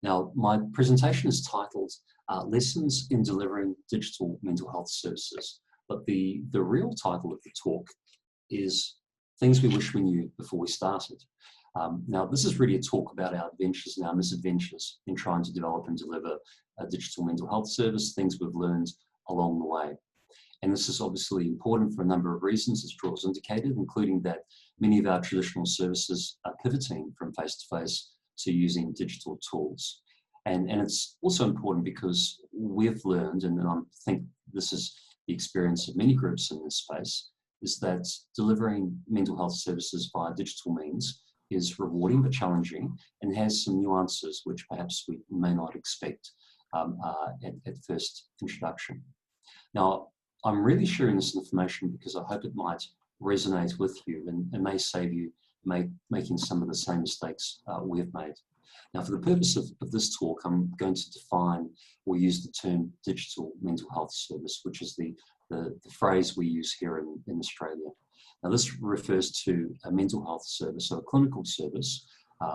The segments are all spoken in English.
Now, my presentation is titled Lessons in Delivering Digital Mental Health Services, but the real title of the talk is Things We Wish We Knew Before We Started. Now, this is really a talk about our adventures and our misadventures in trying to develop and deliver a digital mental health service, things we've learned along the way. And this is obviously important for a number of reasons, as George indicated, including that many of our traditional services are pivoting from face-to-face to using digital tools. And it's also important because we've learned, and I think this is the experience of many groups in this space, is that delivering mental health services via digital means is rewarding but challenging and has some nuances which perhaps we may not expect at first introduction. Now, I'm really sharing this information because I hope it might resonate with you and may save you making some of the same mistakes we've made. Now, for the purpose of this talk, I'm going to define or use the term digital mental health service, which is the phrase we use here in Australia. Now, this refers to a mental health service, so a clinical service,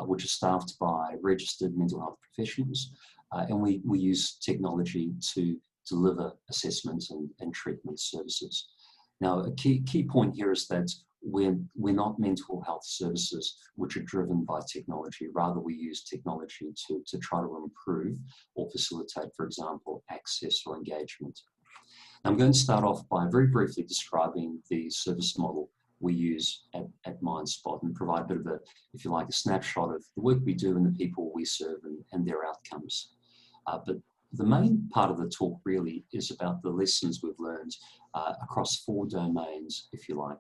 which is staffed by registered mental health professionals, and we use technology to deliver assessments and treatment services. Now, a key point here is that we're not mental health services which are driven by technology. Rather, we use technology to try to improve or facilitate, for example, access or engagement. Now, I'm going to start off by very briefly describing the service model we use at Mindspot and provide a bit of a, if you like, a snapshot of the work we do and the people we serve and their outcomes. But the main part of the talk really is about the lessons we've learned across 4 domains, if you like.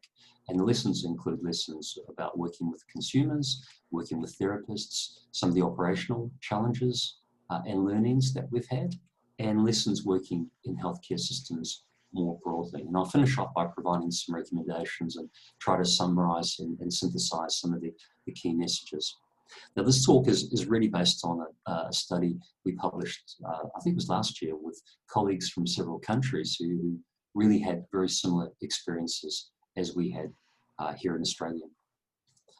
And the lessons include lessons about working with consumers, working with therapists, some of the operational challenges and learnings that we've had, and lessons working in healthcare systems more broadly. And I'll finish off by providing some recommendations and try to summarize and synthesize some of the key messages. Now, this talk is really based on a study we published, I think it was last year, with colleagues from several countries who really had very similar experiences as we had here in Australia.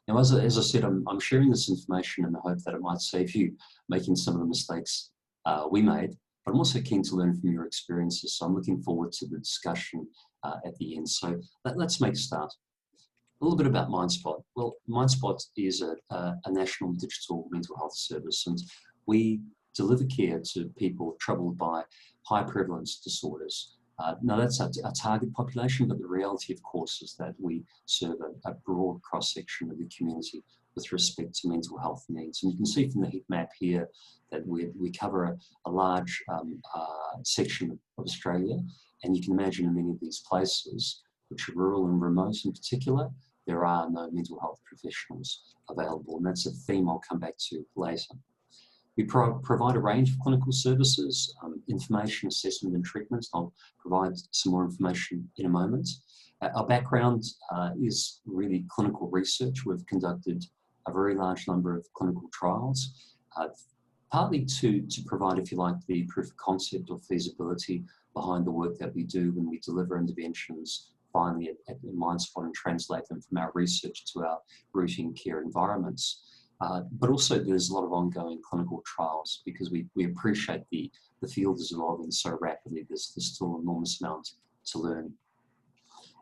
Now, as I said, I'm sharing this information in the hope that it might save you making some of the mistakes we made, but I'm also keen to learn from your experiences, so I'm looking forward to the discussion at the end. So let's make a start. A little bit about Mindspot. Well, Mindspot is a national digital mental health service, and we deliver care to people troubled by high prevalence disorders. Now, that's our target population, but the reality, of course, is that we serve a broad cross-section of the community with respect to mental health needs. And you can see from the heat map here that we cover a large section of Australia, and you can imagine in many of these places, which are rural and remote in particular, there are no mental health professionals available, and that's a theme I'll come back to later. We provide a range of clinical services, information, assessment and treatment. I'll provide some more information in a moment. Our background is really clinical research. We've conducted a very large number of clinical trials, partly to provide, if you like, the proof of concept or feasibility behind the work that we do when we deliver interventions finally at Mindspot and translate them from our research to our routine care environments. But also there's a lot of ongoing clinical trials because we appreciate the field is evolving so rapidly. There's still an enormous amount to learn.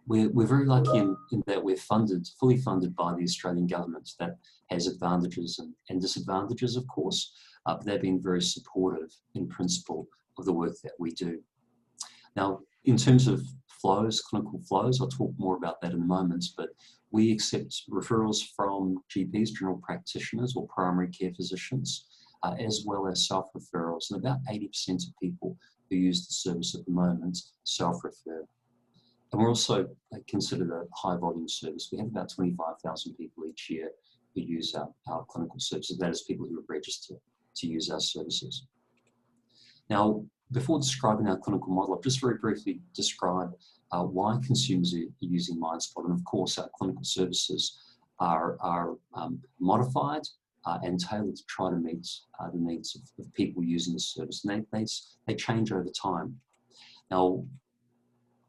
We're very lucky in that we're fully funded by the Australian government. That has advantages and disadvantages, of course, but they've been very supportive in principle of the work that we do. Now, in terms of clinical flows, I'll talk more about that in a moment, but we accept referrals from GPs, general practitioners or primary care physicians, as well as self-referrals. And about 80% of people who use the service at the moment self-refer. And we're also considered a high volume service. We have about 25,000 people each year who use our clinical services. That is people who are registered to use our services. Now, before describing our clinical model, I'll just very briefly describe why consumers are using Mindspot. And of course, our clinical services are modified and tailored to try to meet the needs of people using the service. And they change over time. Now,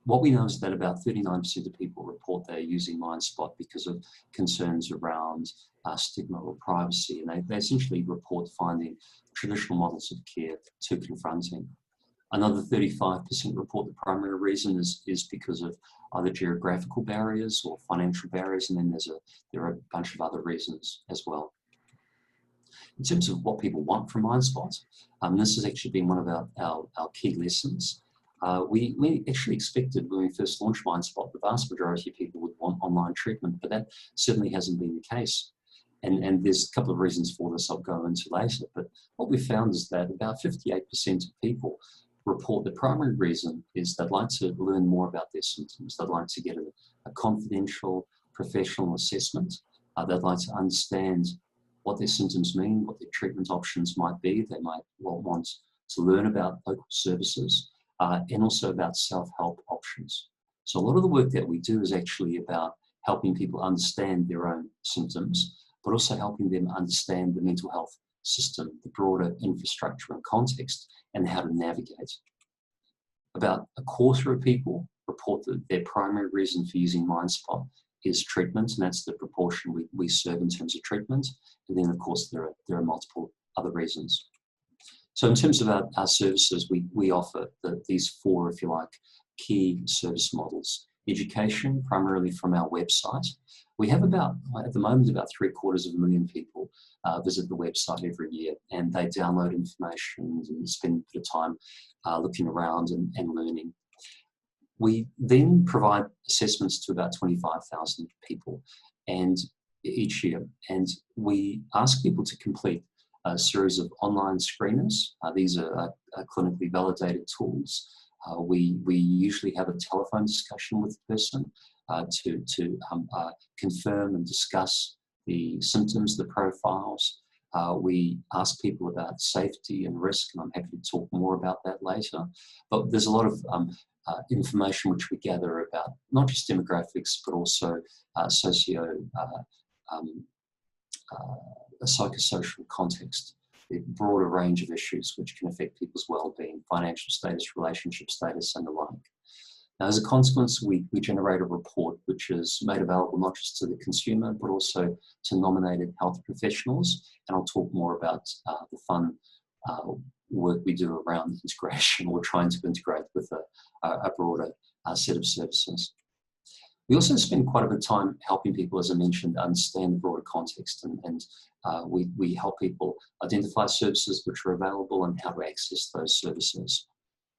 what we know is that about 39% of people report they're using Mindspot because of concerns around stigma or privacy, and they essentially report finding traditional models of care too confronting. Another 35% report the primary reason is because of either geographical barriers or financial barriers, and then there are a bunch of other reasons as well. In terms of what people want from Mindspot, this has actually been one of our key lessons. We actually expected when we first launched Mindspot, the vast majority of people would want online treatment, but that certainly hasn't been the case. And there's a couple of reasons for this I'll go into later, but what we found is that about 58% of people report the primary reason is they'd like to learn more about their symptoms. They'd like to get a confidential professional assessment. They'd like to understand what their symptoms mean, what their treatment options might be. They might want to learn about local services and also about self-help options. So a lot of the work that we do is actually about helping people understand their own symptoms, but also helping them understand the mental health system, the broader infrastructure and context, and how to navigate. About a quarter of people report that their primary reason for using Mindspot is treatment, and that's the proportion we serve in terms of treatment. And then, of course, there are multiple other reasons. So in terms of our services, we offer these four, if you like, key service models. Education, primarily from our website. We have at the moment, about 750,000 people visit the website every year, and they download information and spend a bit of time looking around and learning. We then provide assessments to about 25,000 people and each year, and we ask people to complete a series of online screeners. These are clinically validated tools. We usually have a telephone discussion with the person to confirm and discuss the symptoms, the profiles. We ask people about safety and risk, and I'm happy to talk more about that later. But there's a lot of information which we gather about not just demographics, but also psychosocial context, a broader range of issues which can affect people's well-being, financial status, relationship status, and the like. Now, as a consequence, we generate a report which is made available not just to the consumer, but also to nominated health professionals. And I'll talk more about the fun work we do around integration, or trying to integrate with a broader set of services. We also spend quite a bit of time helping people, as I mentioned, understand the broader context, and we help people identify services which are available and how to access those services.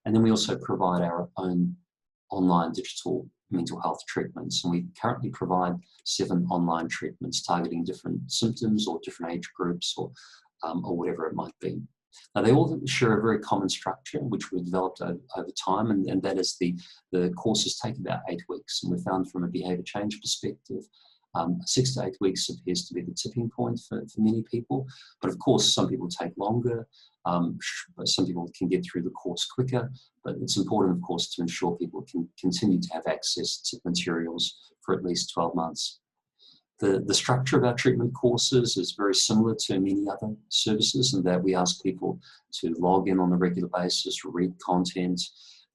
And then we also provide our own online digital mental health treatments, and we currently provide 7 online treatments targeting different symptoms or different age groups or whatever it might be. Now, they all share a very common structure which we've developed over time, and that is the courses take about 8 weeks, and we found from a behaviour change perspective 6 to 8 weeks appears to be the tipping point for many people. But of course, some people take longer. Some people can get through the course quicker, but it's important, of course, to ensure people can continue to have access to materials for at least 12 months. The structure of our treatment courses is very similar to many other services, in that we ask people to log in on a regular basis, read content.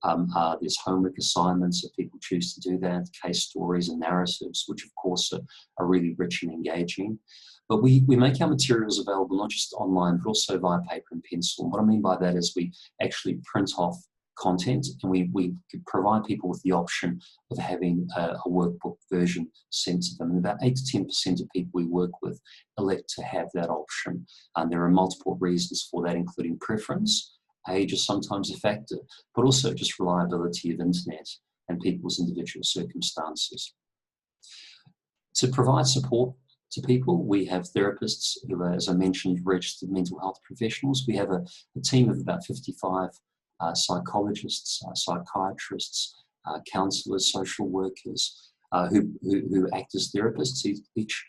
There's homework assignments if people choose to do that, case stories and narratives, which of course are really rich and engaging. But we make our materials available not just online, but also via paper and pencil. And what I mean by that is we actually print off content, and we provide people with the option of having a workbook version sent to them. And about 8 to 10% of people we work with elect to have that option. And there are multiple reasons for that, including preference. Age is sometimes a factor, but also just reliability of internet and people's individual circumstances. To provide support to people, we have therapists who are, as I mentioned, registered mental health professionals. We have a team of about 55 psychologists, psychiatrists, counsellors, social workers who act as therapists. Each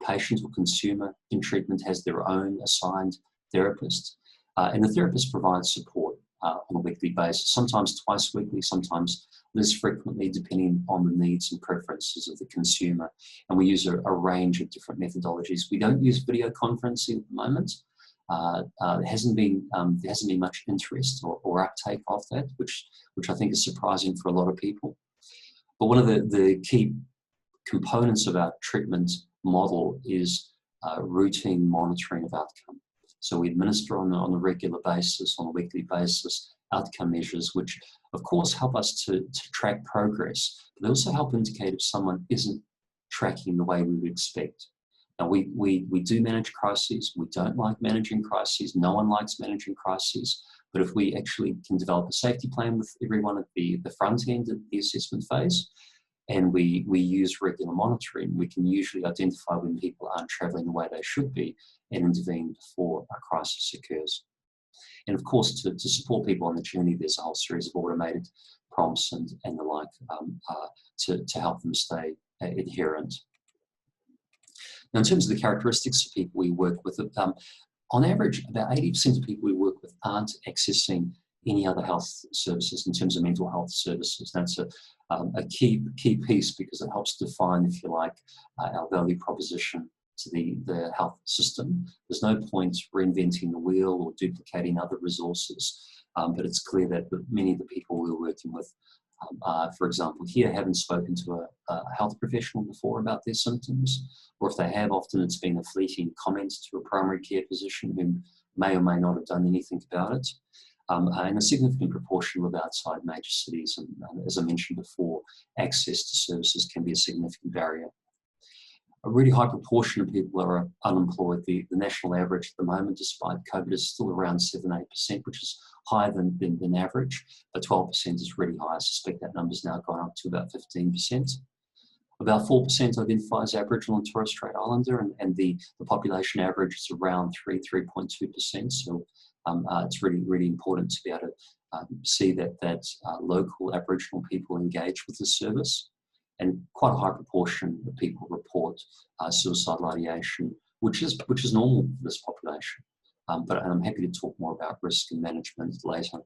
patient or consumer in treatment has their own assigned therapist. And the therapist provides support on a weekly basis, sometimes twice weekly, sometimes less frequently, depending on the needs and preferences of the consumer. And we use a range of different methodologies. We don't use video conferencing at the moment. there hasn't been much interest or uptake of that, which I think is surprising for a lot of people. But one of the key components of our treatment model is routine monitoring of outcome. So we administer on a regular basis, on a weekly basis, outcome measures, which of course help us to track progress, but they also help indicate if someone isn't tracking the way we would expect. Now we do manage crises. We don't like managing crises. No one likes managing crises. But if we actually can develop a safety plan with everyone at the front end of the assessment phase, and we use regular monitoring, we can usually identify when people aren't travelling the way they should be and intervene before a crisis occurs. And of course, to support people on the journey, there's a whole series of automated prompts and the like to help them stay adherent. Now, in terms of the characteristics of people we work with, on average, about 80% of people we work with aren't accessing any other health services in terms of mental health services. That's a key piece because it helps define, if you like, our value proposition to the health system. There's no point reinventing the wheel or duplicating other resources, but it's clear that many of the people we're working with, for example, here haven't spoken to a health professional before about their symptoms, or if they have, often it's been a fleeting comment to a primary care physician who may or may not have done anything about it. And a significant proportion live outside major cities, and as I mentioned before, access to services can be a significant barrier. A really high proportion of people are unemployed. The national average at the moment, despite COVID, is still around 7-8%, which is higher than average, but 12% is really high. I suspect that number's now gone up to about 15%. About 4% identify as Aboriginal and Torres Strait Islander, and the population average is around 3.2%. So it's really important to be able to see that local Aboriginal people engage with the service. And quite a high proportion of people report suicidal ideation, which is normal for this population. But I'm happy to talk more about risk and management later.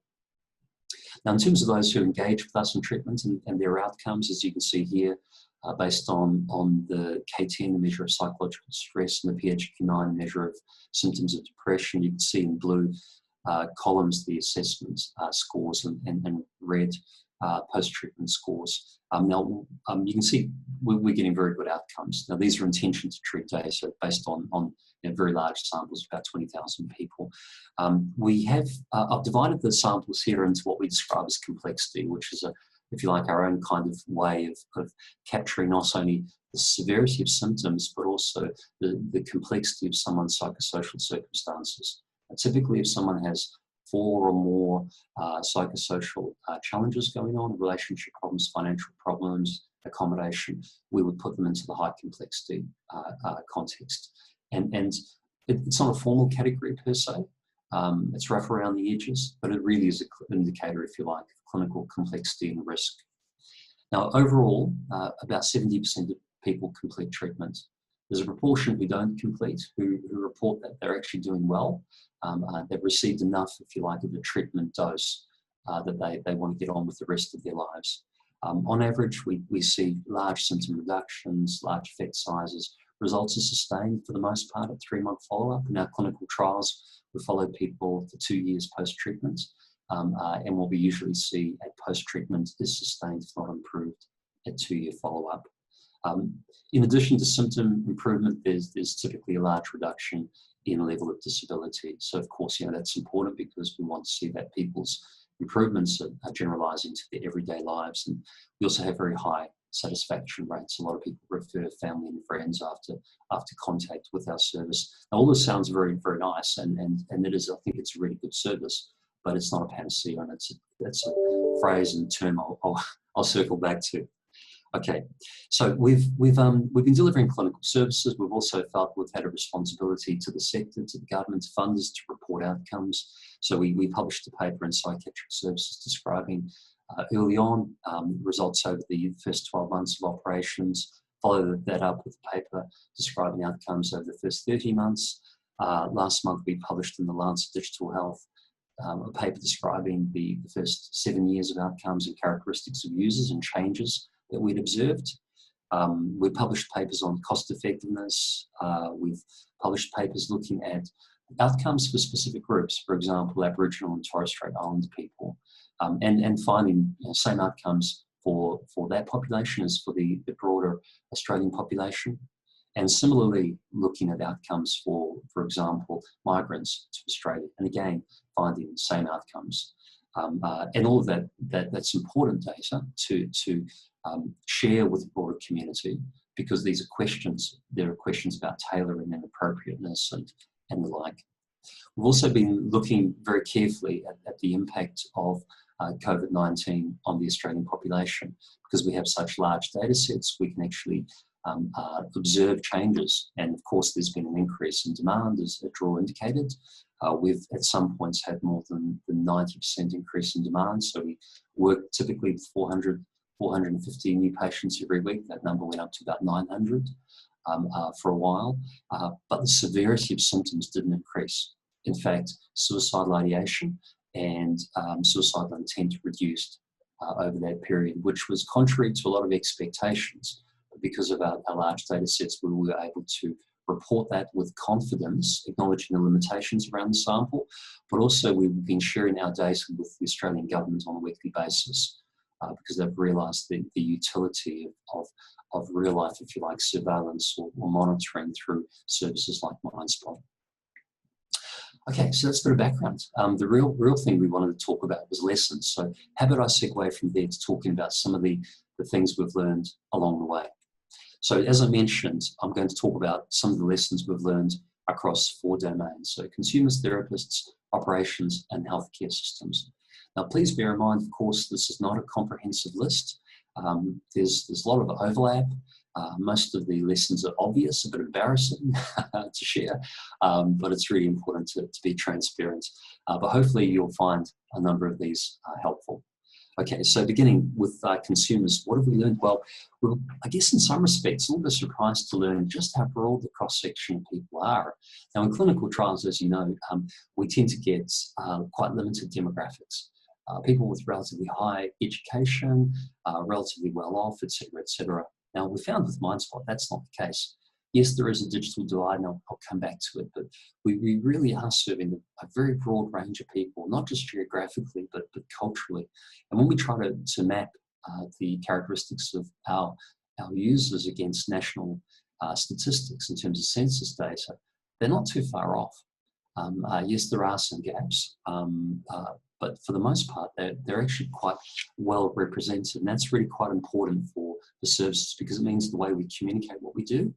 Now, in terms of those who engage with us in treatment and their outcomes, as you can see here, based on the K10, the measure of psychological stress, and the PHQ-9 measure of symptoms of depression, you can see in blue columns the assessment scores and red post-treatment scores. Now, you can see we're getting very good outcomes. Now, these are intention to treat data based on very large samples, about 20,000 people. I've divided the samples here into what we describe as complexity, which is, if you like, our own kind of way of capturing not only the severity of symptoms, but also the complexity of someone's psychosocial circumstances. Typically, if someone has 4 or more psychosocial challenges going on, relationship problems, financial problems, accommodation, we would put them into the high complexity context. And it's not a formal category per se. It's rough around the edges, but it really is an indicator, if you like, of clinical complexity and risk. Now, overall, about 70% of people complete treatment. There's a proportion who don't complete, who report that they're actually doing well. They've received enough, if you like, of a treatment dose that they want to get on with the rest of their lives. On average, we see large symptom reductions, large effect sizes. Results are sustained for the most part at 3-month follow-up. In our clinical trials, we follow people for 2 years post-treatment, and what we usually see at post-treatment is sustained, if not improved, at 2-year follow-up. In addition to symptom improvement, there's typically a large reduction in level of disability. So, of course, that's important because we want to see that people's improvements are generalising to their everyday lives. And we also have very high satisfaction rates. A lot of people refer family and friends after contact with our service. Now, all this sounds very, very nice, and it is. I think it's a really good service, but it's not a panacea, and that's a phrase and term I'll circle back to. Okay, so we've been delivering clinical services. We've also felt we've had a responsibility to the sector, to the government, to funders, to report outcomes. So we published a paper in Psychiatric Services describing early on results over the first 12 months of operations, followed that up with a paper describing outcomes over the first 30 months. Last month we published in the Lancet Digital Health a paper describing the first 7 years of outcomes and characteristics of users and changes that we'd observed. We published papers on cost effectiveness. We've published papers looking at outcomes for specific groups, for example, Aboriginal and Torres Strait Islander people, and finding same outcomes for that population as for the broader Australian population. And similarly, looking at outcomes for example, migrants to Australia, and again, finding the same outcomes. And all of that's important data to share with the broader community, because these are questions, there are questions about tailoring and appropriateness and the like. We've also been looking very carefully at the impact of COVID-19 on the Australian population. Because we have such large data sets, we can actually observe changes. And of course, there's been an increase in demand, as Drew indicated. We've at some points had more than 90% increase in demand. So we work typically with 450 new patients every week. That number went up to about 900 for a while. But the severity of symptoms didn't increase. In fact, suicidal ideation and suicidal intent reduced over that period, which was contrary to a lot of expectations. Because of our large data sets, we were able to report that with confidence, acknowledging the limitations around the sample, but also we've been sharing our data with the Australian government on a weekly basis because they've realised the utility of real life, if you like, surveillance or monitoring through services like Mindspot. Okay, so that's a bit of background. The real thing we wanted to talk about was lessons. So how about I segue from there to talking about some of the things we've learned along the way. So as I mentioned, I'm going to talk about some of the lessons we've learned across 4 domains. So consumers, therapists, operations, and healthcare systems. Now, please bear in mind, of course, this is not a comprehensive list. There's a lot of overlap. Most of the lessons are obvious, a bit embarrassing to share, but it's really important to be transparent. But hopefully you'll find a number of these helpful. Okay, so beginning with consumers, what have we learned? Well, I guess in some respects, a little bit surprised to learn just how broad the cross-section of people are. Now, in clinical trials, as you know, we tend to get quite limited demographics. People with relatively high education, relatively well off, etc., etc. Now, we found with Mindspot, that's not the case. Yes, there is a digital divide, and I'll come back to it, but we really are serving a very broad range of people, not just geographically, but culturally. And when we try to map the characteristics of our users against national statistics in terms of census data, they're not too far off. Yes, there are some gaps, but for the most part, they're actually quite well represented. And that's really quite important for the services, because it means the way we communicate what we do,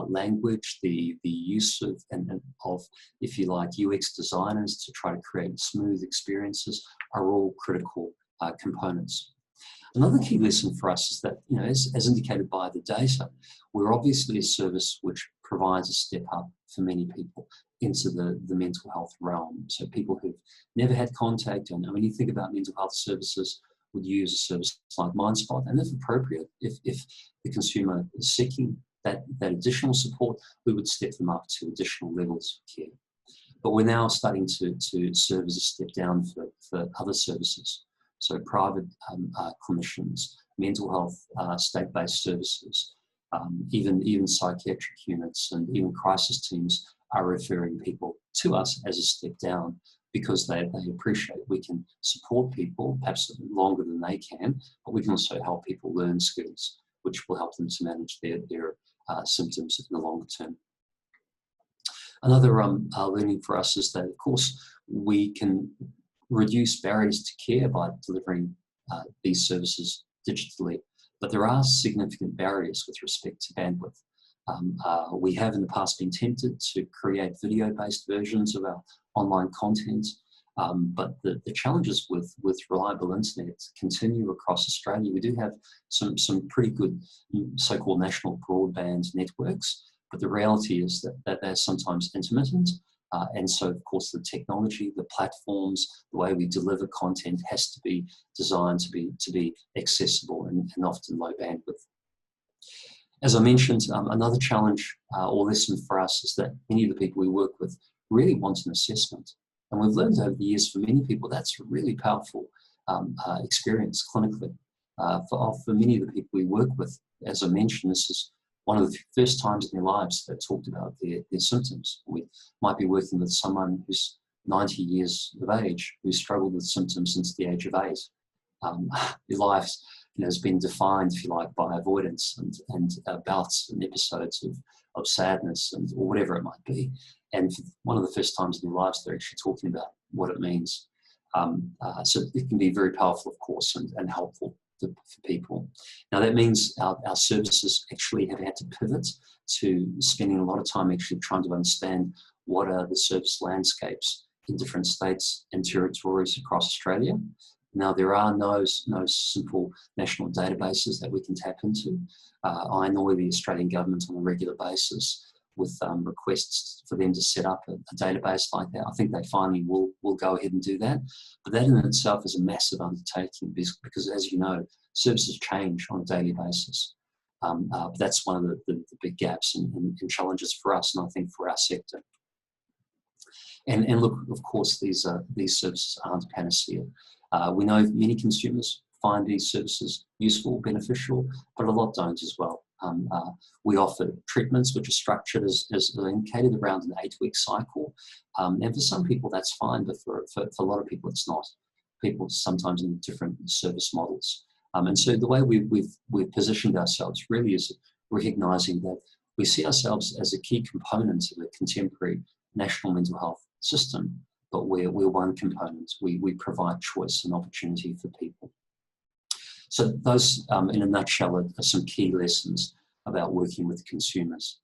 language, the use of, if you like, UX designers to try to create smooth experiences are all critical components. Another key lesson for us is that, as indicated by the data, we're obviously a service which provides a step up for many people into the mental health realm. So people who've never had contact, and when you think about mental health services, would use a service like Mindspot, and if appropriate, if the consumer is seeking that additional support, we would step them up to additional levels of care. But we're now starting to serve as a step down for other services. So private clinicians, mental health state-based services, even psychiatric units and even crisis teams are referring people to us as a step down, because they appreciate we can support people perhaps longer than they can, but we can also help people learn skills which will help them to manage their symptoms in the longer term. Another learning for us is that, of course, we can reduce barriers to care by delivering these services digitally, but there are significant barriers with respect to bandwidth. We have in the past been tempted to create video-based versions of our online content, but the challenges with reliable internet continue across Australia. We do have some pretty good so-called national broadband networks, but the reality is that they're sometimes intermittent. And so, of course, the technology, the platforms, the way we deliver content has to be designed to be accessible and often low bandwidth. As I mentioned, another challenge or lesson for us is that many of the people we work with really want an assessment. And we've learned over the years, for many people, that's a really powerful experience clinically. For many of the people we work with, as I mentioned, this is one of the first times in their lives they talked about their symptoms. We might be working with someone who's 90 years of age, who's struggled with symptoms since the age of 8. Their lives, has been defined, if you like, by avoidance and bouts and episodes of sadness or whatever it might be. And for one of the first times in their lives, they're actually talking about what it means. So it can be very powerful, of course, and helpful for people. Now, that means our services actually have had to pivot to spending a lot of time actually trying to understand what are the service landscapes in different states and territories across Australia. Now, there are no simple national databases that we can tap into. I annoy the Australian government on a regular basis with requests for them to set up a database like that. I think they finally will go ahead and do that. But that in itself is a massive undertaking because, as you know, services change on a daily basis. That's one of the big gaps and challenges for us, and I think for our sector. And look, of course, these services aren't a panacea. We know many consumers find these services useful, beneficial, but a lot don't as well. We offer treatments which are structured as indicated around an 8-week cycle. And for some people that's fine, but for a lot of people it's not. People sometimes need different service models. And so the way we've positioned ourselves really is recognising that we see ourselves as a key component of a contemporary national mental health system, but we're one component. We provide choice and opportunity for people. So those, in a nutshell, are some key lessons about working with consumers.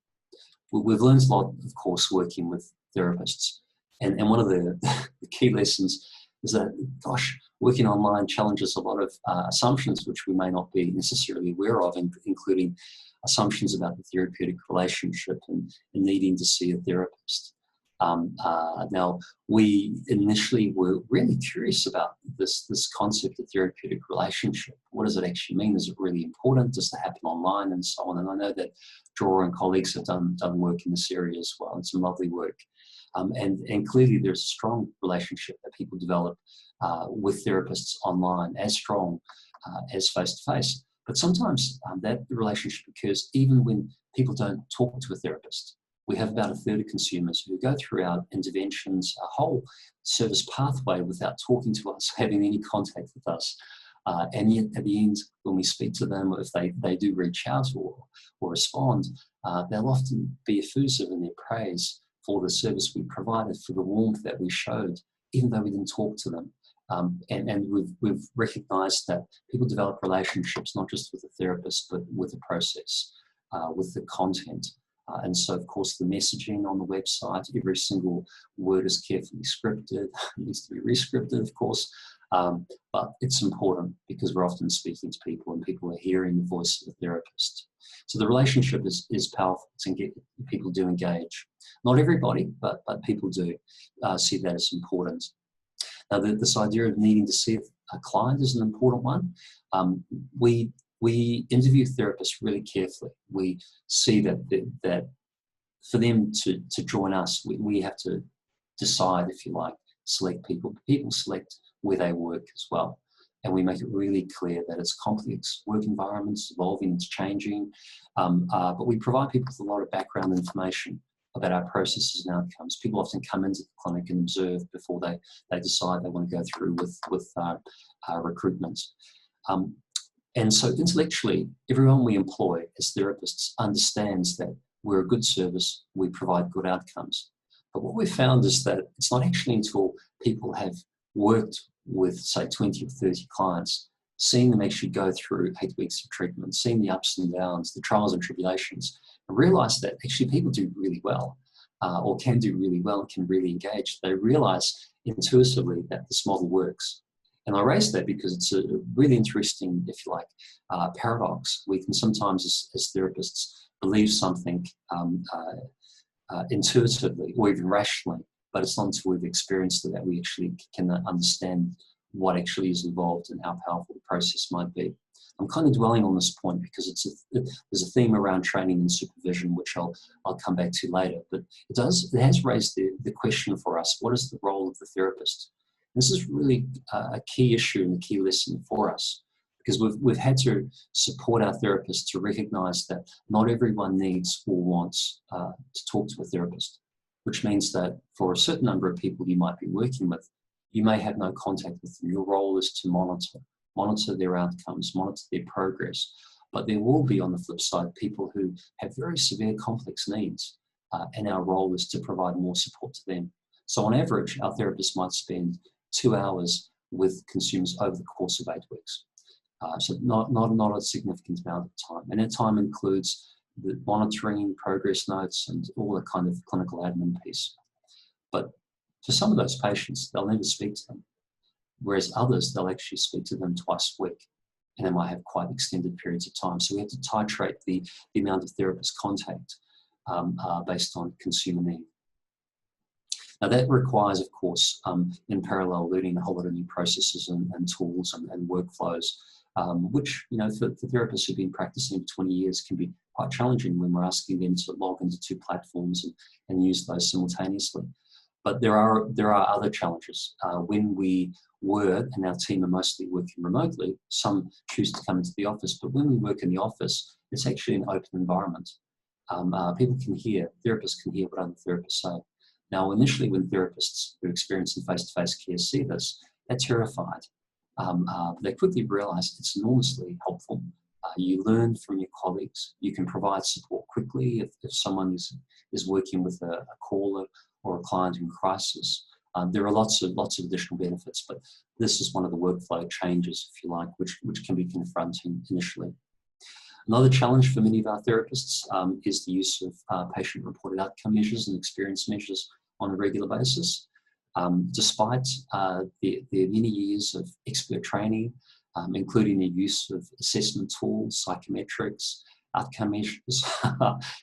We've learned a lot, of course, working with therapists. And one of the key lessons is that, gosh, working online challenges a lot of assumptions which we may not be necessarily aware of, including assumptions about the therapeutic relationship and needing to see a therapist. Now, we initially were really curious about this concept of therapeutic relationship. What does it actually mean? Is it really important? Does it happen online and so on? And I know that Drawer and colleagues have done work in this area as well, and some lovely work. And clearly there's a strong relationship that people develop with therapists online, as strong as face-to-face. But sometimes that relationship occurs even when people don't talk to a therapist. We have about a third of consumers who go through our interventions, a whole service pathway without talking to us, having any contact with us. And yet at the end, when we speak to them, if they do reach out or respond, they'll often be effusive in their praise for the service we provided, for the warmth that we showed, even though we didn't talk to them. And we've recognised that people develop relationships not just with the therapist, but with the process, with the content. And so, of course, the messaging on the website, every single word is carefully scripted. It needs to be re-scripted, of course. But it's important because we're often speaking to people and people are hearing the voice of the therapist. So the relationship is powerful. People do engage. Not everybody, but people do see that as important. Now, this idea of needing to see a client is an important one. We interview therapists really carefully. We see that for them to join us, we have to decide, if you like, select people. People select where they work as well. And we make it really clear that it's complex work environments, evolving, it's changing. But we provide people with a lot of background information about our processes and outcomes. People often come into the clinic and observe before they decide they want to go through with recruitment. And so intellectually, everyone we employ as therapists understands that we're a good service, we provide good outcomes. But what we've found is that it's not actually until people have worked with, say, 20 or 30 clients, seeing them actually go through 8 weeks of treatment, seeing the ups and downs, the trials and tribulations, and realize that actually people do really well, or can do really well and can really engage. They realize intuitively that this model works. And I raise that because it's a really interesting, if you like, paradox. We can sometimes, as therapists, believe something intuitively or even rationally, but it's not until we've experienced it that we actually can understand what actually is involved and how powerful the process might be. I'm kind of dwelling on this point because there's a theme around training and supervision, which I'll come back to later. But it has raised the question for us: what is the role of the therapist? This is really a key issue and a key lesson for us, because we've had to support our therapists to recognize that not everyone needs or wants to talk to a therapist, which means that for a certain number of people you might be working with, you may have no contact with them. Your role is to monitor their outcomes, monitor their progress. But there will be, on the flip side, people who have very severe complex needs, and our role is to provide more support to them. So on average, our therapists might spend 2 hours with consumers over the course of 8 weeks. So not a significant amount of time. And that time includes the monitoring, progress notes, and all the kind of clinical admin piece. But for some of those patients, they'll never speak to them. Whereas others, they'll actually speak to them twice a week, and they might have quite extended periods of time. So we have to titrate the amount of therapist contact based on consumer need. Now that requires, of course, in parallel, learning a whole lot of new processes and tools and workflows, which, you know, for therapists who've been practicing for 20 years can be quite challenging when we're asking them to log into 2 platforms and use those simultaneously. But there are other challenges. When we work, and our team are mostly working remotely, some choose to come into the office, but when we work in the office, it's actually an open environment. People can hear, therapists can hear what other therapists say. Now, initially, when therapists who are experiencing face-to-face care see this, they're terrified. They quickly realize it's enormously helpful. You learn from your colleagues. You can provide support quickly if someone is working with a caller or a client in crisis. There are lots of additional benefits, but this is one of the workflow changes, if you like, which can be confronting initially. Another challenge for many of our therapists is the use of patient-reported outcome measures and experience measures on a regular basis. Despite their many years of expert training, including the use of assessment tools, psychometrics, outcome measures.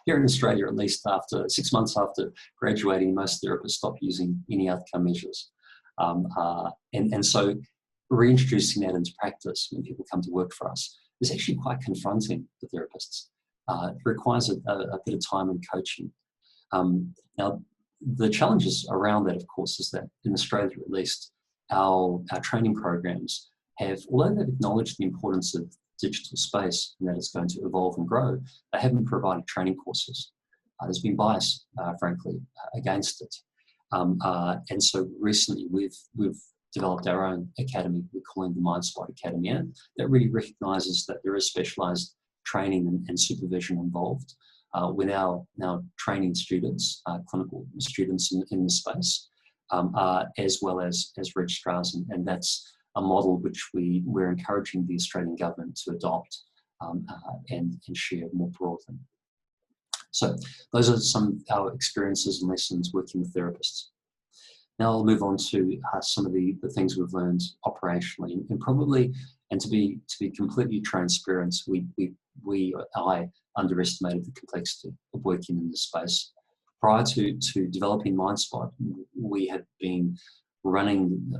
Here in Australia, at least after 6 months after graduating, most therapists stop using any outcome measures. And so reintroducing that into practice when people come to work for us is actually quite confronting for therapists. It requires a bit of time and coaching. Now, the challenges around that, of course, is that in Australia, at least, our training programs have, although they've acknowledged the importance of digital space and that it's going to evolve and grow, they haven't provided training courses. There's been bias, frankly, against it. And so recently we've developed our own academy. We're calling the Mindspot Academy, and that really recognises that there is specialised training and supervision involved with our training students, clinical students in the space, as well as registrars, and that's a model which we're encouraging the Australian government to adopt and share more broadly. So those are some of our experiences and lessons working with therapists. Now I'll move on to some of the things we've learned operationally, and probably, and to be completely transparent, I underestimated the complexity of working in this space. Prior to developing Mindspot, we had been running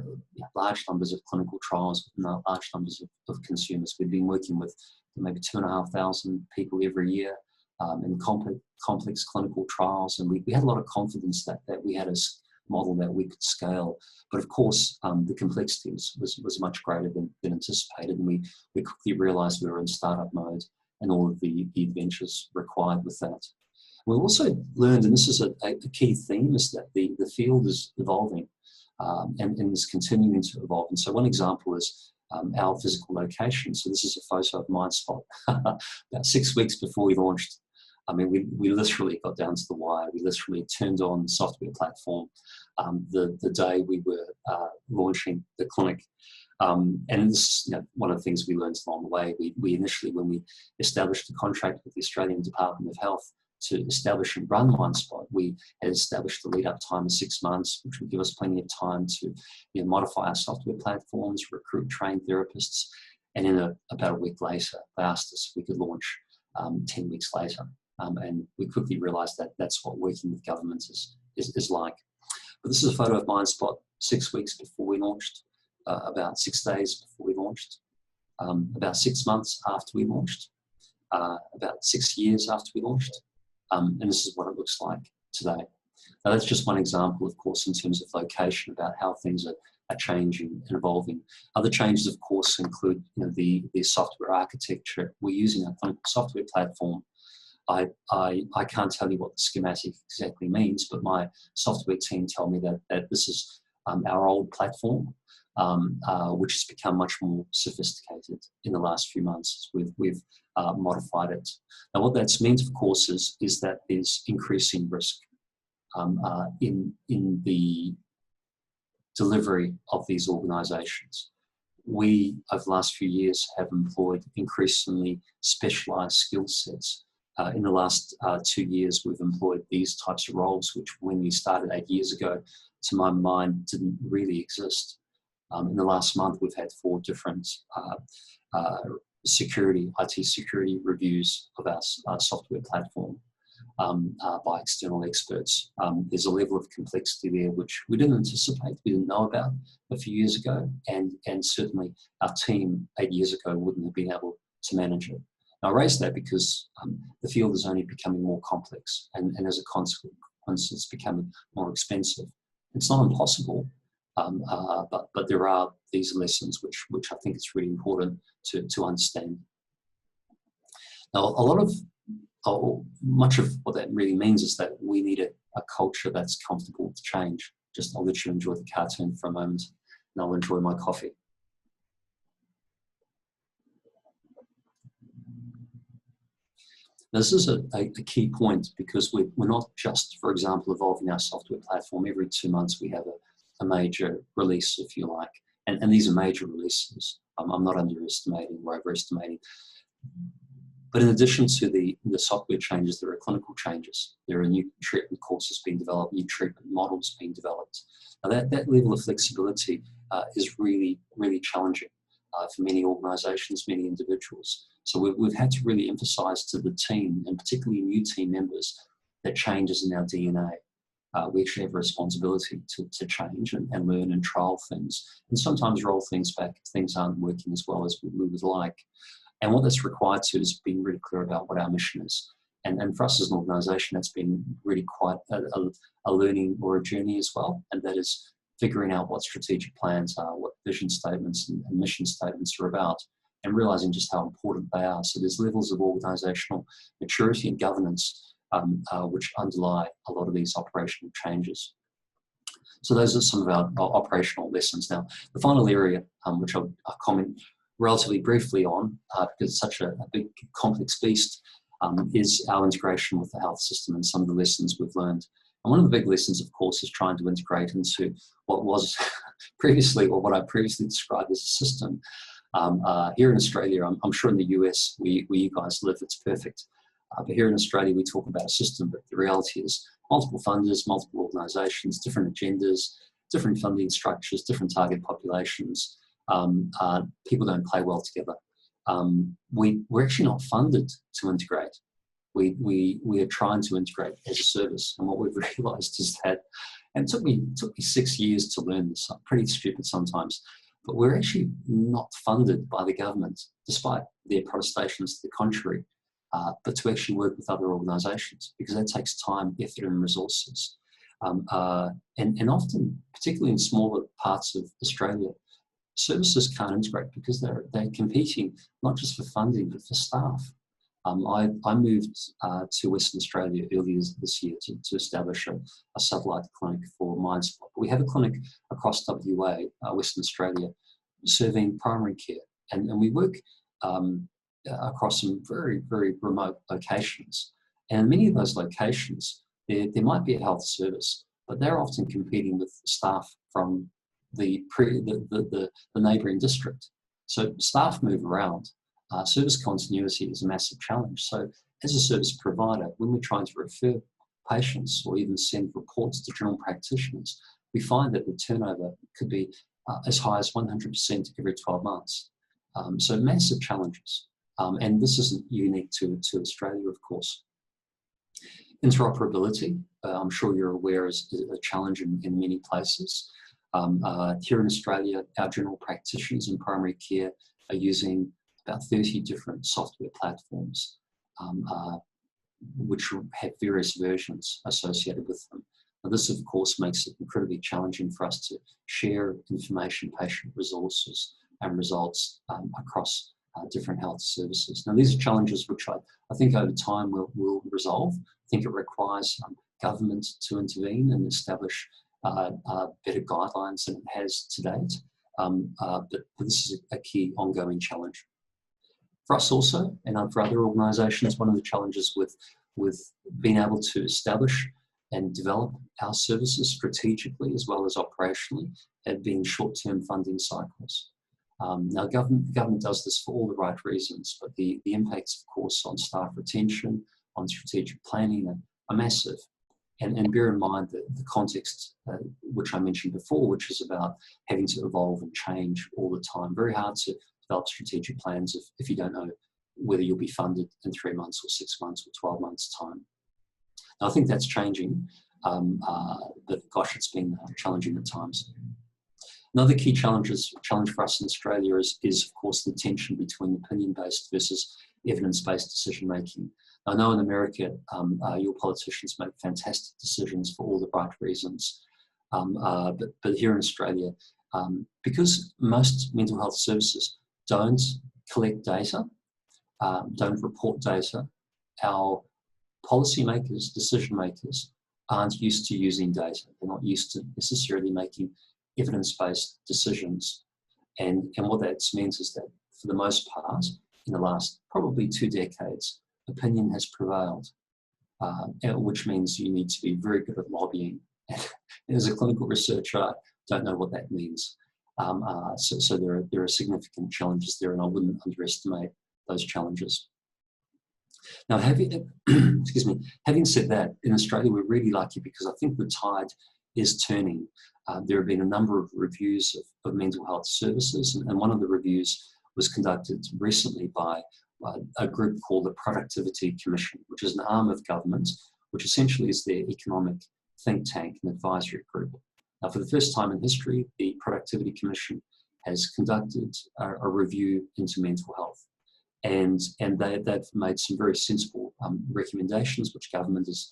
large numbers of clinical trials with large numbers of consumers. We'd been working with maybe 2,500 people every year in complex clinical trials, and we had a lot of confidence that we had a model that we could scale. But of course, the complexity was much greater than anticipated, and we quickly realized we were in startup mode and all of the adventures required with that. We also learned, and this is a key theme, is that the field is evolving and is continuing to evolve. And so one example is our physical location. So this is a photo of Mindspot about 6 weeks before we launched. I mean, we literally got down to the wire. We literally turned on the software platform the day we were launching the clinic. And this, one of the things we learned along the way, we initially, when we established a contract with the Australian Department of Health to establish and run Mindspot, we had established a lead-up time of 6 months, which would give us plenty of time to modify our software platforms, recruit trained therapists, and then about a week later, they asked us if we could launch 10 weeks later. And we quickly realised that that's what working with governments is like. But this is a photo of Mindspot 6 weeks before we launched, about 6 days before we launched, about 6 months after we launched, about 6 years after we launched. And this is what it looks like today. Now, that's just one example, of course, in terms of location, about how things are changing and evolving. Other changes, of course, include the software architecture. We're using a clinical software platform. I can't tell you what the schematic exactly means, but my software team tell me that this is our old platform, which has become much more sophisticated in the last few months. We've modified it. Now, what that means, of course, is that there's increasing risk in the delivery of these organisations. We, over the last few years, have employed increasingly specialised skill sets. In the last 2 years, we've employed these types of roles, which when we started 8 years ago, to my mind, didn't really exist. In the last month, we've had 4 different IT security reviews of our software platform by external experts. There's a level of complexity there which we didn't anticipate, we didn't know about a few years ago, and certainly our team 8 years ago wouldn't have been able to manage it. Now, I raise that because the field is only becoming more complex, and as a consequence, it's becoming more expensive. It's not impossible, but there are these lessons which I think it's really important to understand. Now, much of what that really means is that we need a culture that's comfortable to change. I'll let you enjoy the cartoon for a moment, and I'll enjoy my coffee. This is a key point, because we're not just, for example, evolving our software platform. Every 2 months we have a major release, if you like, and these are major releases. I'm not underestimating or overestimating. But in addition to the software changes, there are clinical changes. There are new treatment courses being developed, new treatment models being developed. Now that level of flexibility is really, really challenging for many organisations, many individuals. So we've had to really emphasise to the team, and particularly new team members, that change is in our DNA. We actually have a responsibility to change and learn and trial things, and sometimes roll things back if things aren't working as well as we would like. And what that's required to is being really clear about what our mission is. And for us as an organisation, that's been really quite a learning or a journey as well, and that is figuring out what strategic plans are, what vision statements and mission statements are about, and realising just how important they are. So there's levels of organisational maturity and governance which underlie a lot of these operational changes. So those are some of our operational lessons. Now, the final area, which I'll comment relatively briefly on, because it's such a big, complex beast, is our integration with the health system and some of the lessons we've learned. And one of the big lessons, of course, is trying to integrate into what was previously, or what I previously described as a system. Here in Australia, I'm sure in the US, where you guys live, it's perfect. But here in Australia, we talk about a system, but the reality is multiple funders, multiple organisations, different agendas, different funding structures, different target populations. People don't play well together. We're actually not funded to integrate. We are trying to integrate as a service, and what we've realised is that, and it took me 6 years to learn this. I'm pretty stupid sometimes, but we're actually not funded by the government, despite their protestations to the contrary, but to actually work with other organisations, because that takes time, effort, and resources. And often, particularly in smaller parts of Australia, services can't integrate because they're competing not just for funding but for staff. I moved to Western Australia earlier this year to establish a satellite clinic for Mindspot. We have a clinic across WA, Western Australia, serving primary care, and we work across some very, very remote locations. And many of those locations, there might be a health service, but they're often competing with staff from the neighbouring district. So staff move around. Service continuity is a massive challenge. So as a service provider, when we're trying to refer patients or even send reports to general practitioners, we find that the turnover could be as high as 100% every 12 months. So massive challenges. And this isn't unique to Australia, of course. Interoperability, I'm sure you're aware, is a challenge in many places. Here in Australia, our general practitioners in primary care are using about 30 different software platforms, which have various versions associated with them. Now, this, of course, makes it incredibly challenging for us to share information, patient resources, and results across different health services. Now, these are challenges which I think over time will resolve. I think it requires government to intervene and establish better guidelines than it has to date. But this is a key ongoing challenge. For us also, and for other organisations, one of the challenges with being able to establish and develop our services strategically as well as operationally have been short-term funding cycles. Now, government does this for all the right reasons, but the impacts, of course, on staff retention, on strategic planning are massive. And bear in mind the context which I mentioned before, which is about having to evolve and change all the time. Very hard to develop strategic plans if you don't know whether you'll be funded in 3 months or 6 months or 12 months' time. Now, I think that's changing, but gosh, it's been challenging at times. Another key challenge for us in Australia is of course, the tension between opinion-based versus evidence-based decision-making. I know in America, your politicians make fantastic decisions for all the right reasons, but here in Australia, because most mental health services don't collect data, don't report data, our policymakers, decision makers, aren't used to using data. They're not used to necessarily making evidence-based decisions. And what that means is that for the most part, in the last probably 2 decades, opinion has prevailed, which means you need to be very good at lobbying. And as a clinical researcher, I don't know what that means. So there are significant challenges there, and I wouldn't underestimate those challenges. Now, excuse me, having said that, in Australia, we're really lucky because I think the tide is turning. There have been a number of reviews of mental health services, and one of the reviews was conducted recently by a group called the Productivity Commission, which is an arm of government, which essentially is their economic think tank and advisory group. Now, for the first time in history, the Productivity Commission has conducted a review into mental health. And they've made some very sensible recommendations, which government is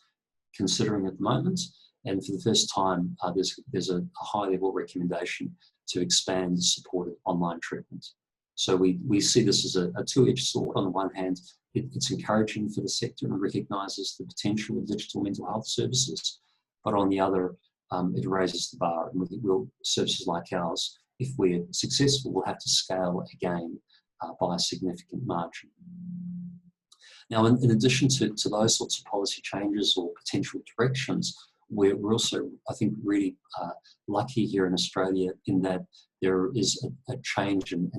considering at the moment. And for the first time, there's a high-level recommendation to expand supported online treatment. So we see this as a two-edged sword. On the one hand, it's encouraging for the sector and recognises the potential of digital mental health services. But on the other, it raises the bar. And services like ours, if we're successful, will have to scale again by a significant margin. Now, in addition to those sorts of policy changes or potential directions, we're also, I think, really lucky here in Australia in that there is a change and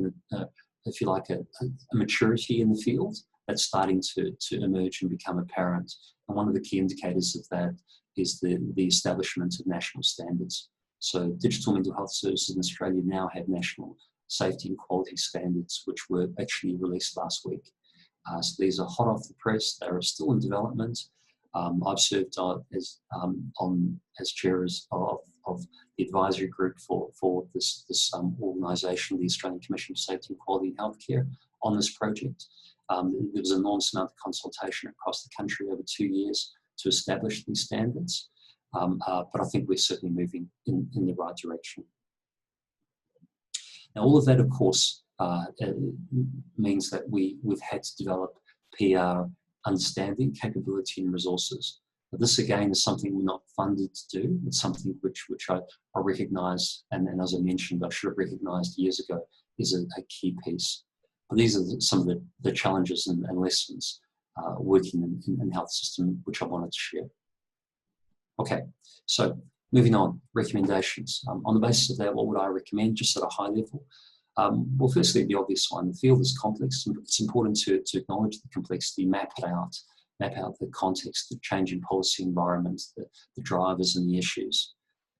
if you like, a maturity in the field that's starting to emerge and become apparent. And one of the key indicators of that is the establishment of national standards. So digital mental health services in Australia now have national safety and quality standards, which were actually released last week. So these are hot off the press. They are still in development. I've served as chair of the advisory group for this organisation, the Australian Commission for Safety and Quality in Healthcare, on this project. There was an enormous amount of consultation across the country over 2 years to establish these standards, but I think we're certainly moving in the right direction. Now, all of that, of course, means that we've had to develop PR understanding, capability, and resources. But this, again, is something we're not funded to do. It's something which I recognise, and as I mentioned, I should have recognised years ago, is a key piece. But these are some of the challenges and lessons working in health system, which I wanted to share. Okay, so moving on, recommendations. On the basis of that, what would I recommend, just at a high level? Well, firstly, the obvious one, the field is complex. It's important to acknowledge the complexity, map out the context, the changing policy environment, the drivers and the issues.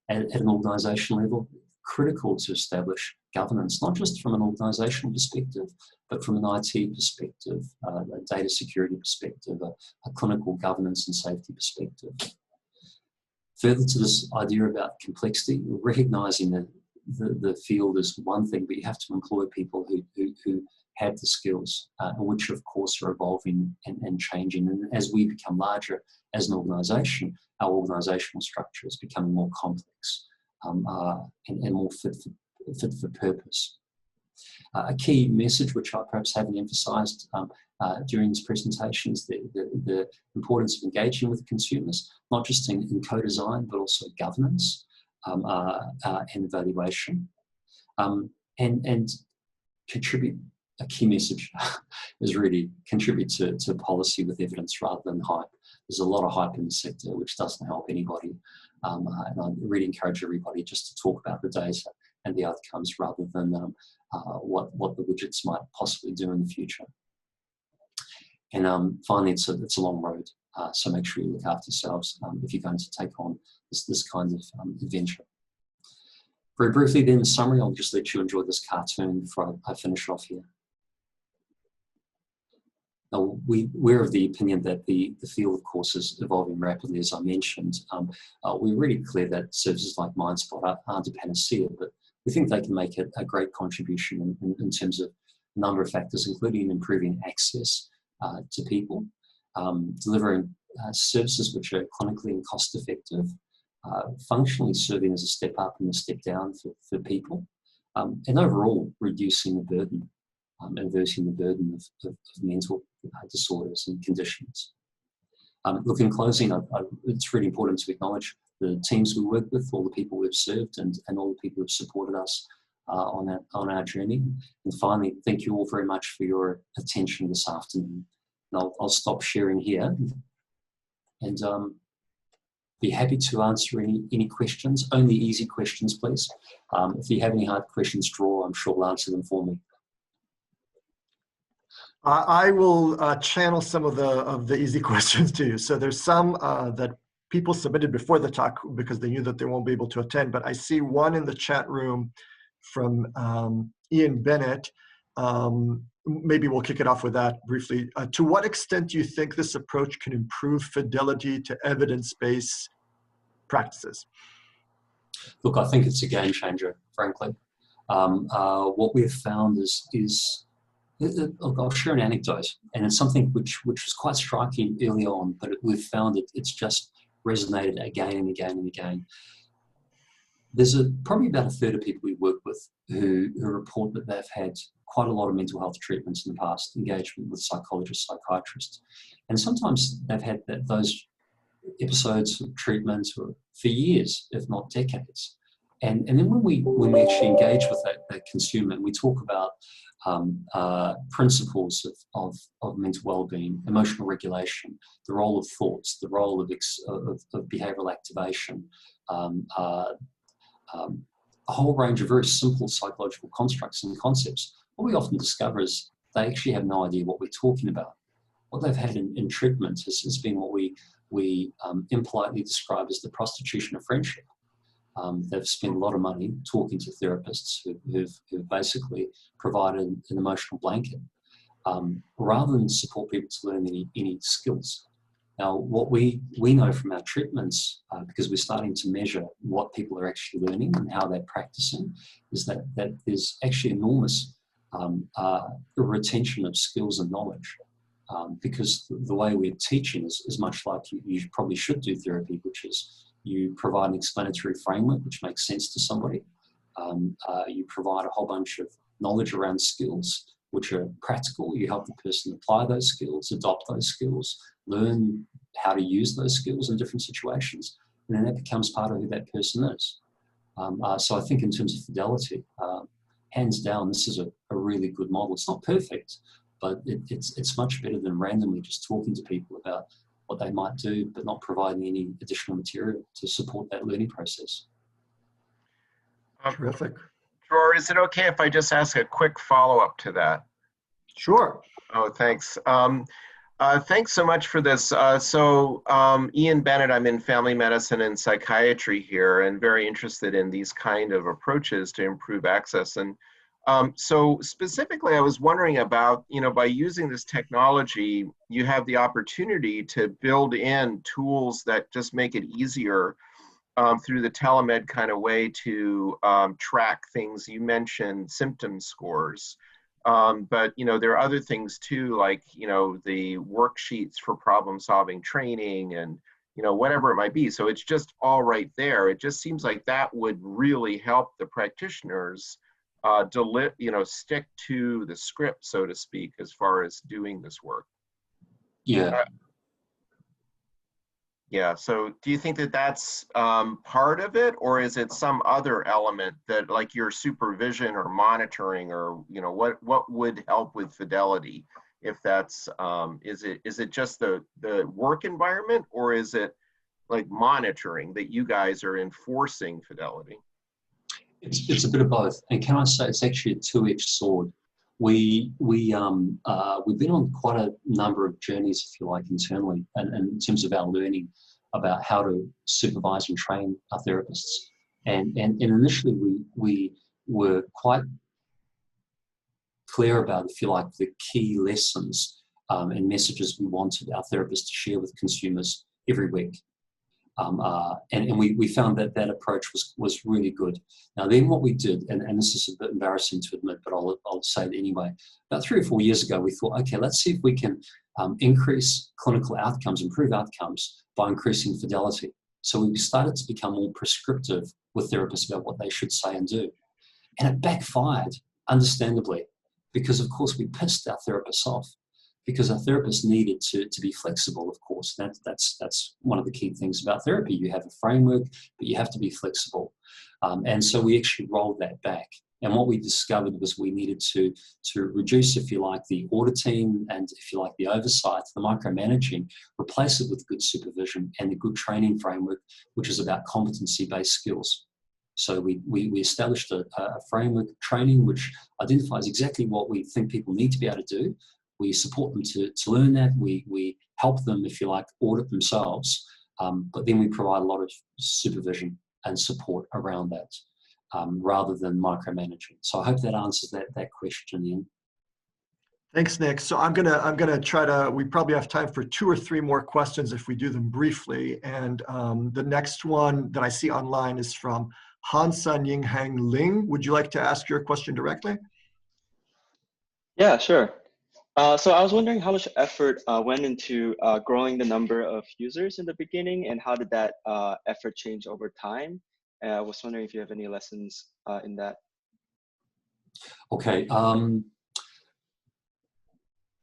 At an organisational level, critical to establish governance, not just from an organisational perspective, but from an IT perspective, a data security perspective, a clinical governance and safety perspective. Further to this idea about complexity, recognising that the field is one thing, but you have to employ people who have the skills, which of course are evolving and changing. And as we become larger as an organisation, our organisational structure is becoming more complex and more fit for purpose. A key message which I perhaps haven't emphasised during this presentation is the importance of engaging with consumers, not just in co-design, but also governance and evaluation. And contribute, a key message is really contribute to policy with evidence rather than hype. There's a lot of hype in the sector which doesn't help anybody. And I really encourage everybody just to talk about the data and the outcomes rather than what the widgets might possibly do in the future. And finally, it's a long road, so make sure you look after yourselves if you're going to take on this kind of adventure. Very briefly then, in summary, I'll just let you enjoy this cartoon before I finish off here. Now, we're of the opinion that the field, of course, is evolving rapidly, as I mentioned. We're really clear that services like Mindspot aren't a panacea, but we think they can make a great contribution in terms of a number of factors, including improving access to people, delivering services which are clinically and cost-effective, functionally serving as a step up and a step down for people, and overall reducing the burden, inverting the burden of mental disorders and conditions. Look, in closing, it's really important to acknowledge the teams we work with, all the people we've served, and all the people who've supported us on our journey. And finally, thank you all very much for your attention this afternoon. And I'll stop sharing here and be happy to answer any questions, only easy questions, please. If you have any hard questions, draw, I'm sure we'll answer them for me. I will channel some of the easy questions to you. So there's some that people submitted before the talk because they knew that they won't be able to attend, but I see one in the chat room from Ian Bennett. Maybe we'll kick it off with that briefly. To what extent do you think this approach can improve fidelity to evidence-based practices? Look, I think it's a game changer, frankly. What we've found is I'll share an anecdote, and it's something which was quite striking early on, but we've found it's just resonated again and again and again. There's probably about a third of people we work with who report that they've had quite a lot of mental health treatments in the past, engagement with psychologists, psychiatrists, and sometimes they've had those episodes of treatment for years, if not decades. And then when we actually engage with that consumer and we talk about principles of mental well-being, emotional regulation, the role of thoughts, the role of behavioral activation, a whole range of very simple psychological constructs and concepts, what we often discover is they actually have no idea what we're talking about. What they've had in treatment has been what we impolitely describe as the prostitution of friendship. They've spent a lot of money talking to therapists who've basically provided an emotional blanket rather than support people to learn any skills. Now, what we know from our treatments, because we're starting to measure what people are actually learning and how they're practicing, is that there's actually enormous retention of skills and knowledge. Because the way we're teaching is much like you probably should do therapy, which is you provide an explanatory framework which makes sense to somebody. You provide a whole bunch of knowledge around skills which are practical. You help the person apply those skills, adopt those skills, learn how to use those skills in different situations, and then that becomes part of who that person is. So I think in terms of fidelity, hands down, this is a really good model. It's not perfect, but it's much better than randomly just talking to people about what they might do, but not providing any additional material to support that learning process. Terrific. Dror, is it okay if I just ask a quick follow-up to that? Sure. Oh, thanks. Thanks so much for this. Ian Bennett, I'm in family medicine and psychiatry here and very interested in these kind of approaches to improve access. And so specifically, I was wondering about, by using this technology, you have the opportunity to build in tools that just make it easier through the telemed kind of way to track things. You mentioned symptom scores. But, you know, there are other things too, like, you know, the worksheets for problem solving training and, you know, whatever it might be. So it's just all right there. It just seems like that would really help the practitioners stick to the script, so to speak, as far as doing this work. Yeah. Yeah, so do you think that that's part of it, or is it some other element that, like your supervision or monitoring, or, you know, what would help with fidelity? If that's, is it just the work environment, or is it like monitoring that you guys are enforcing fidelity? It's a bit of both. And can I say it's actually a two-edged sword. We've been on quite a number of journeys, if you like, internally, and in terms of our learning about how to supervise and train our therapists. And initially we were quite clear about, if you like, the key lessons and messages we wanted our therapists to share with consumers every week. And we found that that approach was really good. Now then what we did, and this is a bit embarrassing to admit, but I'll say it anyway, about 3 or 4 years ago, we thought, okay, let's see if we can increase clinical outcomes, improve outcomes by increasing fidelity. So we started to become more prescriptive with therapists about what they should say and do. And it backfired, understandably, because of course we pissed our therapists off. Because our therapists needed to be flexible, of course. That's one of the key things about therapy. You have a framework, but you have to be flexible. And so we actually rolled that back. And what we discovered was we needed to reduce, if you like, the auditing and, if you like, the oversight, the micromanaging, replace it with good supervision and a good training framework, which is about competency-based skills. So we established a framework of training which identifies exactly what we think people need to be able to do. We support them to learn that. We help them, if you like, audit themselves. But then we provide a lot of supervision and support around that, rather than micromanaging. So I hope that answers that question, Ian. Thanks, Nick. So I'm gonna try to. We probably have time for 2 or 3 more questions if we do them briefly. And the next one that I see online is from Hansan Yinghang Ling. Would you like to ask your question directly? Yeah, sure. So I was wondering how much effort went into growing the number of users in the beginning, and how did that effort change over time? And I was wondering if you have any lessons in that. Okay.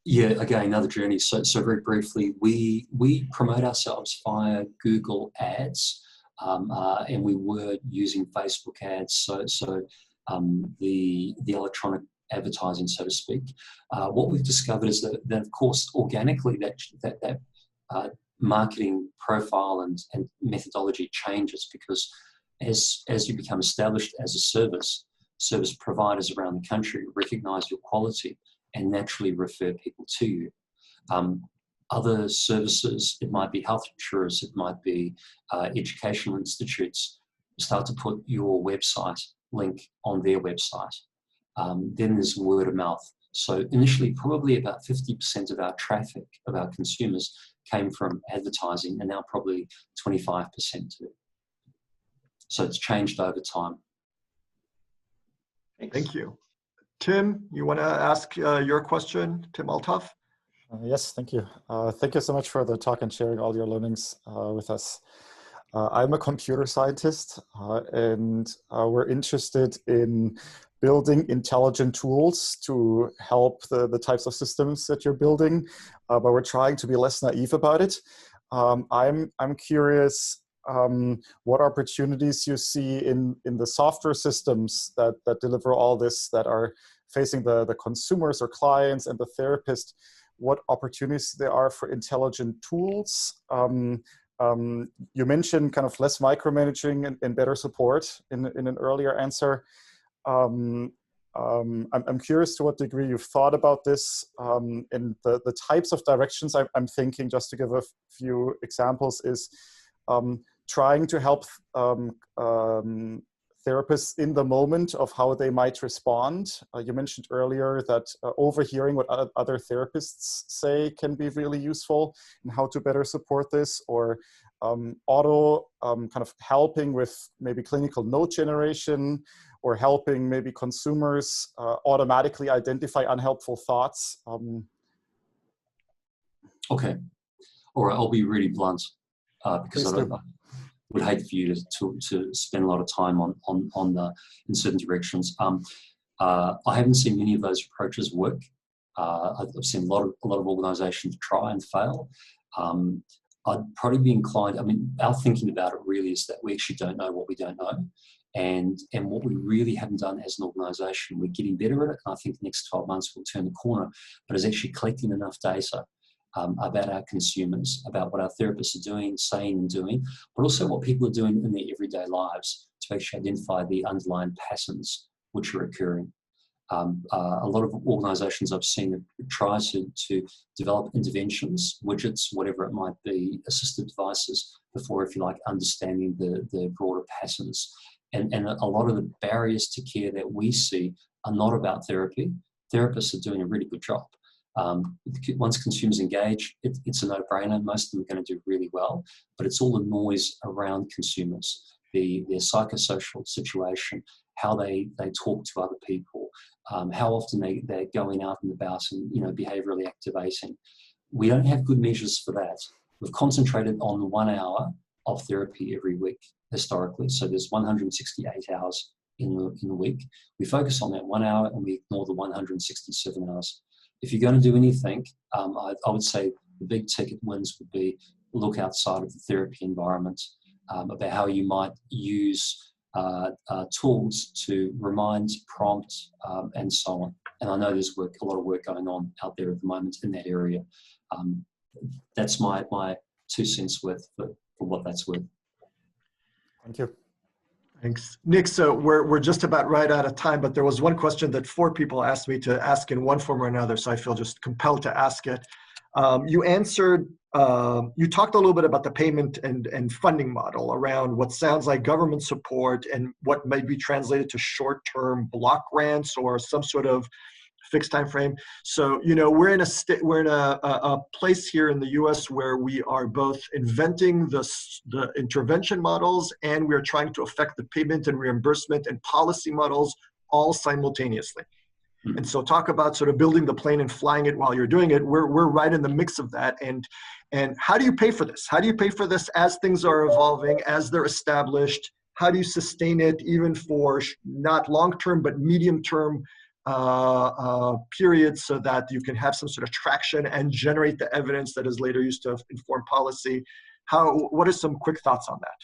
Yeah, again, another journey. So very briefly, we promote ourselves via Google Ads, and we were using Facebook ads. So the electronic advertising, so to speak. What we've discovered is that of course, organically, that marketing profile and methodology changes, because as you become established as a service providers around the country recognize your quality and naturally refer people to you. Other services, it might be health insurers, it might be educational institutes, start to put your website link on their website. Then there's word of mouth. So initially, probably about 50% of our traffic, of our consumers, came from advertising, and now probably 25% too. So it's changed over time. Thanks. Thank you. Tim, you want to ask your question, Tim Althoff? Yes, thank you. Thank you so much for the talk and sharing all your learnings with us. I'm a computer scientist, and we're interested in building intelligent tools to help the types of systems that you're building, but we're trying to be less naive about it. I'm curious what opportunities you see in the software systems that deliver all this, that are facing the consumers or clients and the therapist, what opportunities there are for intelligent tools. You mentioned kind of less micromanaging and better support in an earlier answer. I'm curious to what degree you've thought about this, and the types of directions I'm thinking, just to give a few examples, is trying to help therapists in the moment of how they might respond. You mentioned earlier that overhearing what other therapists say can be really useful, and how to better support this, or kind of helping with maybe clinical note generation, or helping maybe consumers automatically identify unhelpful thoughts? Okay, all right, I'll be really blunt because I would hate for you to spend a lot of time on the in certain directions. I haven't seen many of those approaches work. I've seen a lot of organisations try and fail. I'd probably be inclined. I mean, our thinking about it really is that we actually don't know what we don't know, and what we really haven't done as an organisation. We're getting better at it, and I think the next 12 months we'll turn the corner. But it's actually collecting enough data about our consumers, about what our therapists are doing, saying and doing, but also what people are doing in their everyday lives to actually identify the underlying patterns which are occurring. A lot of organisations I've seen try to develop interventions, widgets, whatever it might be, assistive devices, before, if you like, understanding the broader patterns. And a lot of the barriers to care that we see are not about therapy. Therapists are doing a really good job. Once consumers engage, it's a no-brainer. Most of them are going to do really well, but it's all the noise around consumers, their psychosocial situation, how they talk to other people, how often they're going out and about and behaviourally activating. We don't have good measures for that. We've concentrated on 1 hour of therapy every week historically, so there's 168 hours in the week. We focus on that 1 hour and we ignore the 167 hours. If you're going to do anything, I would say the big ticket wins would be look outside of the therapy environment, about how you might use tools to remind, prompt, and so on. And I know there's a lot of work going on out there at the moment in that area. That's my 2 cents worth for what that's worth. Thank you. Thanks. Nick, so we're just about right out of time, but there was one question that 4 people asked me to ask in one form or another, so I feel just compelled to ask it. You answered, you talked a little bit about the payment and funding model around what sounds like government support and what might be translated to short-term block grants or some sort of fixed time frame. So, we're in a place here in the U.S. where we are both inventing the intervention models, and we're trying to affect the payment and reimbursement and policy models all simultaneously. And so talk about sort of building the plane and flying it while you're doing it. We're right in the mix of that. And how do you pay for this? How do you pay for this as things are evolving, as they're established? How do you sustain it even for not long-term, but medium-term periods, so that you can have some sort of traction and generate the evidence that is later used to inform policy? What are some quick thoughts on that?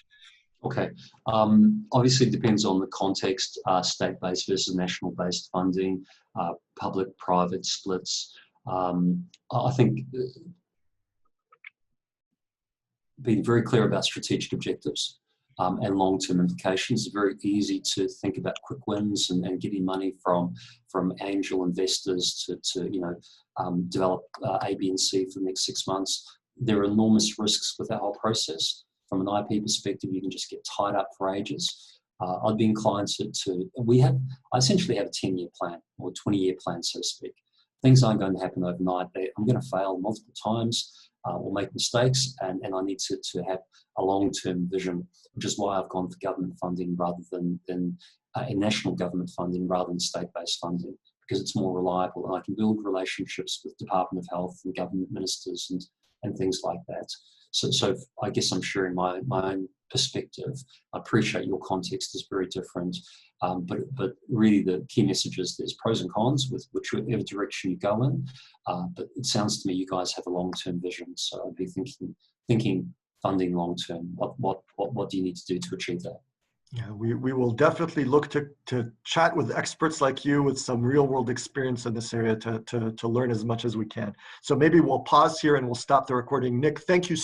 Okay. Obviously, it depends on the context, state-based versus national-based funding, public-private splits. I think being very clear about strategic objectives and long-term implications. It's very easy to think about quick wins and getting money from angel investors to develop A, B, and C for the next 6 months. There are enormous risks with that whole process. From an IP perspective, you can just get tied up for ages. I'd be inclined I essentially have a 10-year plan or a 20-year plan, so to speak. Things aren't going to happen overnight. I'm going to fail multiple times or make mistakes, and I need to have a long-term vision, which is why I've gone for government funding rather than a national government funding rather than state-based funding, because it's more reliable and I can build relationships with Department of Health and government ministers and things like that. So I guess I'm sharing my own perspective. I appreciate your context is very different, but really the key message is there's pros and cons with whichever direction you go in. But it sounds to me you guys have a long-term vision. So I'd be thinking funding long-term. What do you need to do to achieve that? Yeah, we will definitely look to chat with experts like you with some real-world experience in this area to learn as much as we can. So maybe we'll pause here and we'll stop the recording. Nick, thank you